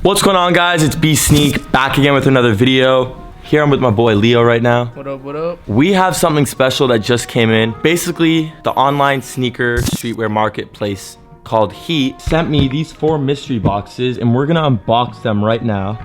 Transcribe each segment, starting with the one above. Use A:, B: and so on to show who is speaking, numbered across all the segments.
A: What's going on, guys? It's B Sneak back again with another video. Here I'm with my boy Leo right now.
B: What up, what up?
A: We have something special that just came in. Basically, the online sneaker streetwear marketplace called Heat sent me these 4 mystery boxes and we're gonna unbox them right now.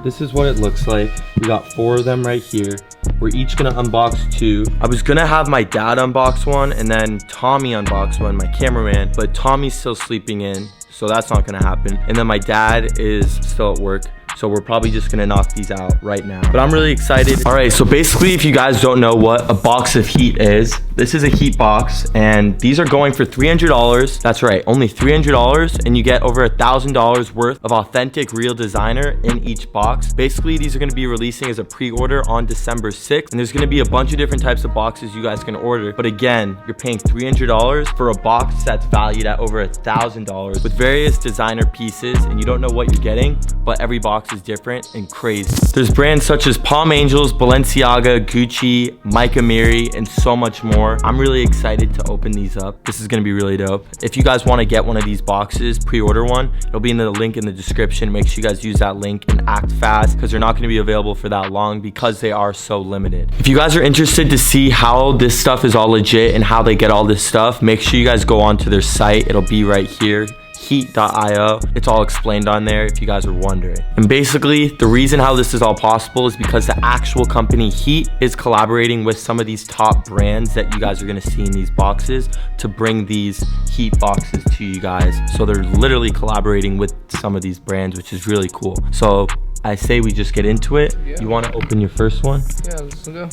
A: This is what it looks like. We got 4 of them right here. We're each gonna unbox 2. I was gonna have my dad unbox one and then Tommy unbox one, my cameraman, but Tommy's still sleeping in, so that's not gonna happen. And then my dad is still at work, so we're probably just gonna knock these out right now. But I'm really excited. All right, so basically, if you guys don't know what a box of Heat is, this is a Heat box, and these are going for $300. That's right, only $300, and you get over $1,000 worth of authentic, real designer in each box. Basically, these are gonna be releasing as a pre-order on December 6th, and there's gonna be a bunch of different types of boxes you guys can order. But again, you're paying $300 for a box that's valued at over $1,000 with various designer pieces, and you don't know what you're getting, but every box is different and crazy. There's brands such as Palm Angels, Balenciaga, Gucci, Mike Amiri, and so much more. I'm really excited to open these up. This is gonna be really dope. If you guys wanna get one of these boxes, pre-order one, it'll be in the link in the description. Make sure you guys use that link and act fast because they're not gonna be available for that long because they are so limited. If you guys are interested to see how this stuff is all legit and how they get all this stuff, make sure you guys go onto their site. It'll be right here. Heat.io. It's all explained on there if you guys are wondering. And basically, the reason how this is all possible is because the actual company Heat is collaborating with some of these top brands that you guys are gonna see in these boxes to bring these Heat boxes to you guys. So they're literally collaborating with some of these brands, which is really cool. So I say we just get into it. Yeah. You wanna open your first one?
B: Yeah, let's go.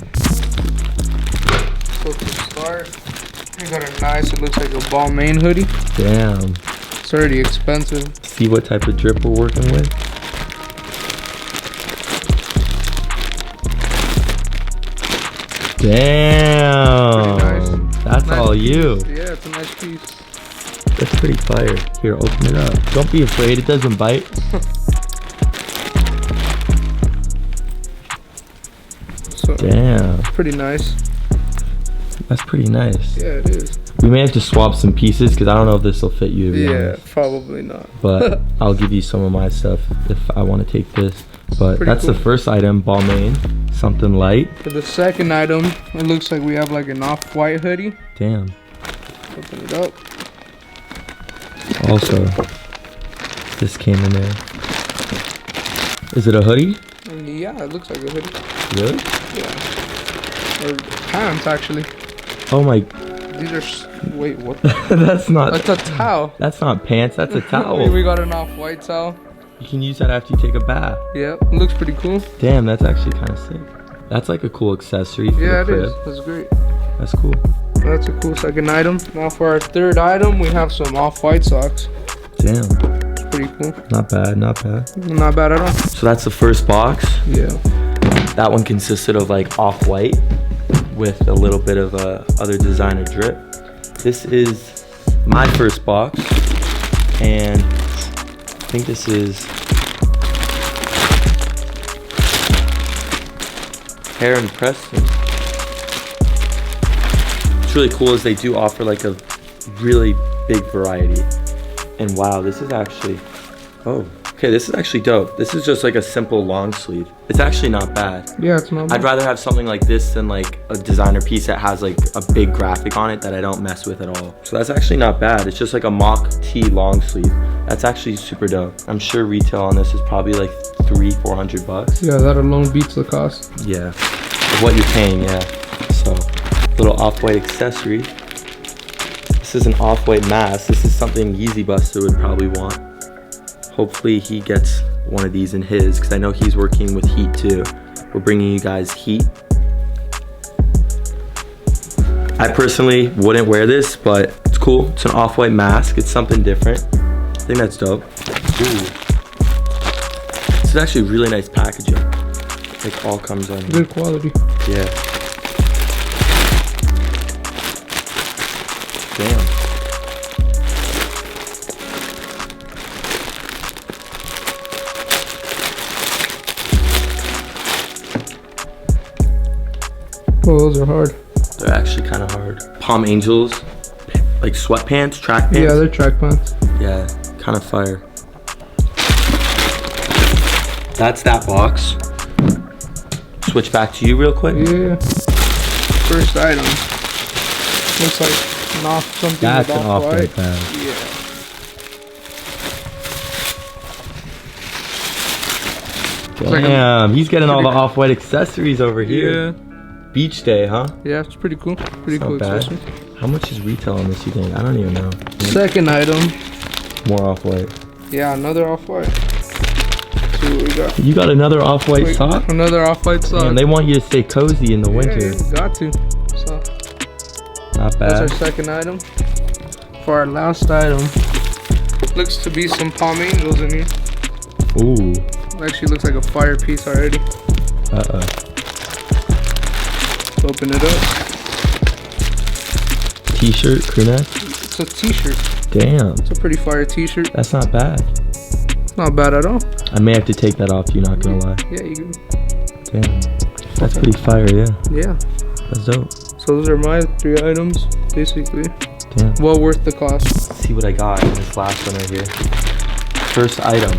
B: So to start, we got a nice, it looks like a Balmain hoodie.
A: Damn.
B: It's already expensive.
A: See what type of drip we're working with. Damn. Nice. That's nice all piece. You.
B: Yeah, it's a nice piece.
A: That's pretty fire. Here, open it up. Don't be afraid, it doesn't bite.
B: So,
A: damn.
B: Pretty nice.
A: That's pretty nice. Yeah,
B: it is.
A: We may have to swap some pieces because I don't know if this will fit you.
B: Yeah, probably not.
A: But I'll give you some of my stuff if I want to take this. But pretty that's cool. The first item, Balmain. Something light. For
B: the second item, it looks like we have like an off-white hoodie.
A: Damn.
B: Open it up.
A: Also, this came in there. Is it a hoodie?
B: Yeah, it looks like a hoodie.
A: Really?
B: Yeah. Or pants, actually.
A: Oh my.
B: These are, wait, what?
A: That's not.
B: That's a towel.
A: That's not pants, that's a towel.
B: We got an off-white towel.
A: You can use that after you take a bath.
B: Yeah, it looks pretty cool.
A: Damn, that's actually kind of sick. That's like a cool accessory for
B: yeah,
A: the crib.
B: It is. That's great.
A: That's cool.
B: That's a cool second item. Now for our third item, we have some off-white socks.
A: Damn.
B: It's pretty cool.
A: Not bad, not bad.
B: Not bad at all.
A: So that's the first box.
B: Yeah. That
A: one consisted of like off-white with a little bit of other designer drip. This is my first box, and I think this is Hair and Preston. What's really cool is they do offer like a really big variety. And wow, this is actually, oh. Okay, this is actually dope. This is just like a simple long sleeve. It's actually not bad.
B: Yeah, it's not bad.
A: I'd rather have something like this than like a designer piece that has like a big graphic on it that I don't mess with at all. So that's actually not bad. It's just like a mock tee long sleeve. That's actually super dope. I'm sure retail on this is probably like $300-400 bucks.
B: Yeah, that alone beats the cost.
A: Yeah, of what you're paying, yeah. So, little off-white accessory. This is an off-white mask. This is something Yeezy Buster would probably want. Hopefully he gets one of these in his, because I know he's working with Heat too. We're bringing you guys Heat. I personally wouldn't wear this, but it's cool. It's an off-white mask. It's something different. I think that's dope. Ooh. This is actually really nice packaging. Like all comes on.
B: Good quality.
A: Yeah. Damn.
B: Oh, those are hard.
A: They're actually kind of hard. Palm Angels, like sweatpants, track pants.
B: Yeah, they're track pants.
A: Yeah, kind of fire. That's that box. Switch back to you real quick.
B: Yeah. First item. Looks like not something
A: That's
B: with
A: an
B: off-white.
A: off-white bag.
B: Yeah.
A: Damn, he's getting all the off-white accessories over here.
B: Yeah.
A: Beach day, huh?
B: Yeah, it's pretty cool. Pretty
A: Not
B: cool
A: bad.
B: accessory.
A: How much is retail on this, you think? I don't even know.
B: Second item.
A: More off-white.
B: Yeah, another off-white. See what we got.
A: You got another off-white sock?
B: Another off-white sock.
A: Man, they want you to stay cozy in the winter.
B: Yeah, got to. So,
A: Not
B: that's our
A: bad.
B: second item. For our last item, looks to be some Palm Angels in here.
A: Ooh.
B: Actually looks like a fire piece already.
A: Uh-oh.
B: Let's open it up.
A: T-shirt, crew neck?
B: It's a t-shirt.
A: Damn.
B: It's a pretty fire t-shirt.
A: That's not bad.
B: It's not bad at all.
A: I may have to take that off you, not gonna lie.
B: Yeah, you can.
A: Damn. That's pretty fire, yeah.
B: Yeah.
A: That's dope.
B: So those are my 3 items, basically.
A: Damn.
B: Well worth the cost.
A: Let's see what I got in this last one right here. First item.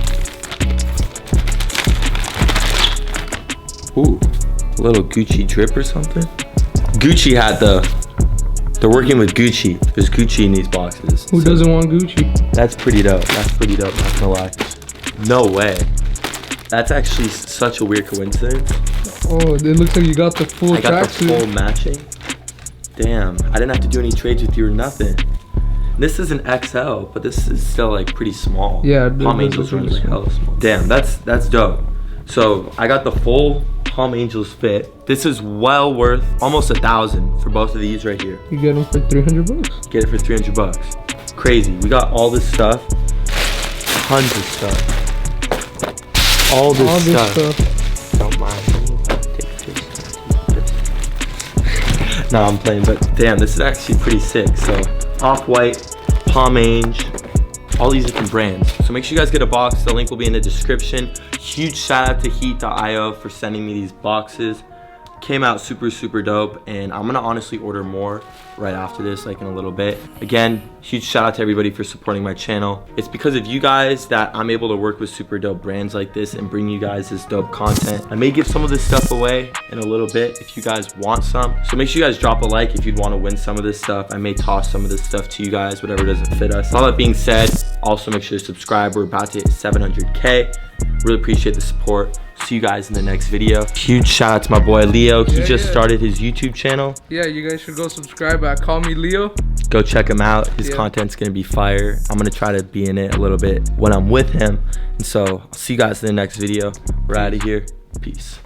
A: Ooh, a little Gucci drip or something. Gucci had they're working with Gucci. There's Gucci in these boxes.
B: Who doesn't want Gucci?
A: That's pretty dope. That's pretty dope, not gonna lie. No way. That's actually such a weird coincidence.
B: Oh, it looks like you got the full
A: I got the
B: tracksuit.
A: full matching. Damn, I didn't have to do any trades with you or nothing. This is an XL, but this is still like pretty small.
B: Yeah,
A: Palm
B: this
A: Angels
B: is
A: runs
B: really
A: like hella small. Damn, that's dope. So I got the full Palm Angels fit. This is well worth almost $1,000 for both of these right here.
B: You get them for 300 bucks.
A: Get it for 300 bucks. Crazy. We got all this stuff. Tons of stuff. All this stuff. Don't mind. No, I'm playing, but damn, this is actually pretty sick. So, Off-White, Pomage, all these different brands. So make sure you guys get a box. The link will be in the description. Huge shout out to Heat.io for sending me these boxes. Came out super, super dope, and I'm gonna honestly order more right after this, like in a little bit. Again, huge shout out to everybody for supporting my channel. It's because of you guys that I'm able to work with super dope brands like this and bring you guys this dope content. I may give some of this stuff away in a little bit if you guys want some. So make sure you guys drop a like if you'd want to win some of this stuff. I may toss some of this stuff to you guys, whatever doesn't fit us. All that being said, also make sure to subscribe. We're about to hit 700K. Really appreciate the support. See you guys in the next video. Huge shout out to my boy Leo. He just started his YouTube channel.
B: Yeah, you guys should go subscribe at Call Me Leo.
A: Go check him out. His content's gonna be fire. I'm gonna try to be in it a little bit when I'm with him. And so I'll see you guys in the next video. We're out of here. Peace.